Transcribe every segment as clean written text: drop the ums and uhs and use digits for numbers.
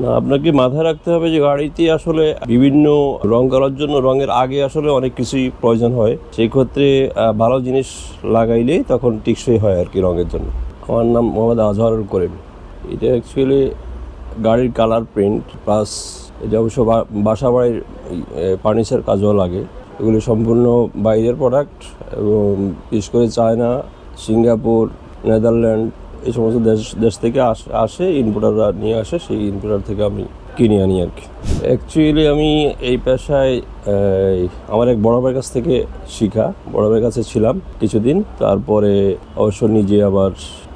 না, আপনাকে মাথায় রাখতে হবে যে গাড়িতে আসলে বিভিন্ন রং করার জন্য রঙের আগে আসলে অনেক কিছুই প্রয়োজন হয়। সেই ক্ষেত্রে ভালো জিনিস লাগাইলে তখন টেকসই হয় আর কি রঙের জন্য। আমার নাম মোহাম্মদ আজহারুল করিম। এটা অ্যাকচুয়ালি গাড়ির কালার প্রিন্ট প্লাস এটা অবশ্য বাসা বাড়ির ফার্নিচার কাজও লাগে। এগুলি সম্পূর্ণ বাইরের প্রোডাক্ট এবং বিশেষ করে চায়না, সিঙ্গাপুর, নেদারল্যান্ড এই সমস্ত দেশ থেকে আসে ইম্পোর্টাররা নিয়ে আসে, সেই ইম্পোর্টার থেকে আমি কিনে আনি আর কি। অ্যাকচুয়ালি আমি এই পেশায় আমার এক বড় ভাইয়ের কাছ থেকে শিখা। বড় ভাইয়ের কাছে ছিলাম কিছুদিন, তারপরে অবশ্য নিজে আবার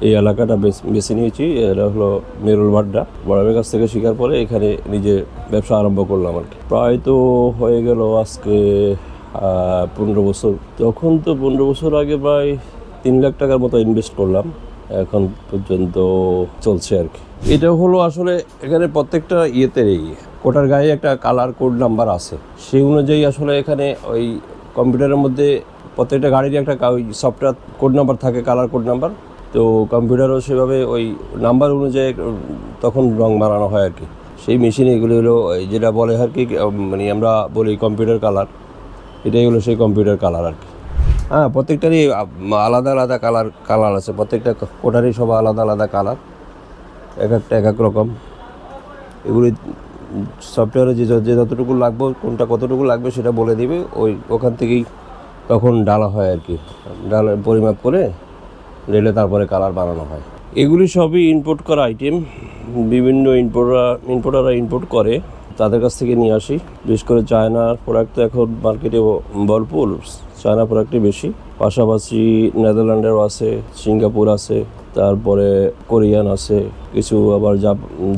এই এলাকাটা বেছে নিয়েছি। এটা হলো মেরুল বাড্ডা। বড় ভাইয়ের কাছ থেকে শেখার পরে এখানে নিজে ব্যবসা আরম্ভ করলাম আর কি। প্রায় তো হয়ে গেল আজকে 15 বছর। তখন তো 15 বছর আগে প্রায় 3 লাখ টাকার মতো ইনভেস্ট করলাম, এখন পর্যন্ত চলছে আর কি। এটা হলো আসলে এখানে প্রত্যেকটা কোটার গায়ে একটা কালার কোড নাম্বার আছে, সেই অনুযায়ী আসলে এখানে ওই কম্পিউটারের মধ্যে প্রত্যেকটা গাড়িরই একটা সফটওয়্যার কোড নাম্বার থাকে, কালার কোড নাম্বার। তো কম্পিউটারও সেভাবে ওই নাম্বার অনুযায়ী তখন রং বানানো হয় আর কি। সেই মেশিনে এগুলো হলো যেটা বলে আর কি, মানে আমরা বলি কম্পিউটার কালার, এটাই হলো সেই কম্পিউটার কালার আর কি। হ্যাঁ, প্রত্যেকটারই আলাদা আলাদা কালার আছে, প্রত্যেকটা কোটারই সব আলাদা আলাদা কালার, এক একটা এক এক রকম। এগুলি সফটওয়্যারে যে যতটুকু লাগবে, কোনটা কতটুকু লাগবে সেটা বলে দিবে, ওখান থেকেই তখন ডালা হয় আর কি। ডালা পরিমাপ করে রেলে তারপরে কালার বানানো হয়। এগুলি সবই ইম্পোর্ট করা আইটেম, বিভিন্ন ইম্পোর্টাররা ইম্পোর্ট করে, তাদের কাছ থেকে নিয়ে আসি। বিশেষ করে চায়নার প্রোডাক্ট তো এখন মার্কেটে ভরপুর, চায়না প্রোডাক্টই বেশি। পাশাপাশি নেদারল্যান্ডেরও আছে, সিঙ্গাপুর আছে, তারপরে কোরিয়ান আছে, কিছু আবার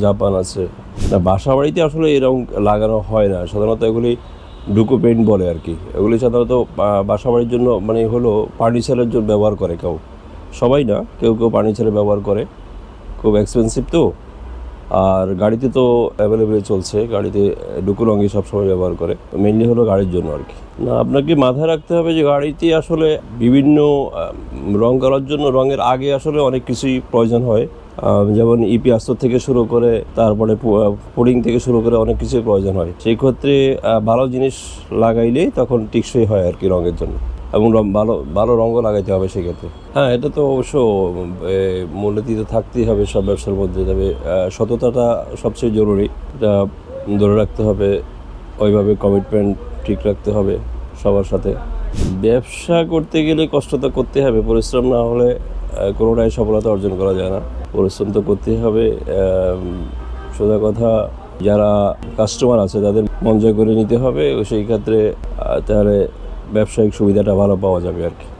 জাপান আছে। না, বাসা বাড়িতে আসলে এই রং লাগানো হয় না, সাধারণত এগুলি ডুকো পেইন্ট বলে আর কি। এগুলি সাধারণত বাসা বাড়ির জন্য মানে হলো ফার্নিচারের জন্য ব্যবহার করে কেউ, সবাই না, কেউ ফার্নিচারে ব্যবহার করে। খুব এক্সপেন্সিভ তো, আর গাড়িতে তো অ্যাভেলেবেল চলছে, গাড়িতে ডুকু রঙই সবসময় ব্যবহার করে, মেনলি হলো গাড়ির জন্য আর কি। না, আপনাকে মাথায় রাখতে হবে যে গাড়িতে আসলে বিভিন্ন রং করার জন্য রঙের আগে আসলে অনেক কিছুই প্রয়োজন হয়। যেমন ইপি আস্তর থেকে শুরু করে তারপরে পুডিং থেকে শুরু করে অনেক কিছুই প্রয়োজন হয়। সেই ক্ষেত্রে ভালো জিনিস লাগাইলে তখন টেকসই হয় আর কি রঙের জন্য, এবং ভালো রঙও লাগাইতে হবে সেক্ষেত্রে। হ্যাঁ, এটা তো অবশ্য মূল্যতীত থাকতেই হবে সব ব্যবসার মধ্যে, তবে সততাটা সবচেয়ে জরুরি, এটা ধরে রাখতে হবে। ওইভাবে কমিটমেন্ট ঠিক রাখতে হবে সবার সাথে। ব্যবসা করতে গেলে কষ্ট তো করতে হবে, পরিশ্রম না হলে কোনোটাই সফলতা অর্জন করা যায় না। পরিশ্রম তো করতেই হবে। সোজা কথা, যারা কাস্টমার আছে তাদের মন জয় করে নিতে হবে, সেই ক্ষেত্রে তাহলে ব্যবসায়িক সুবিধাটা ভালো পাওয়া যাবে আর কি।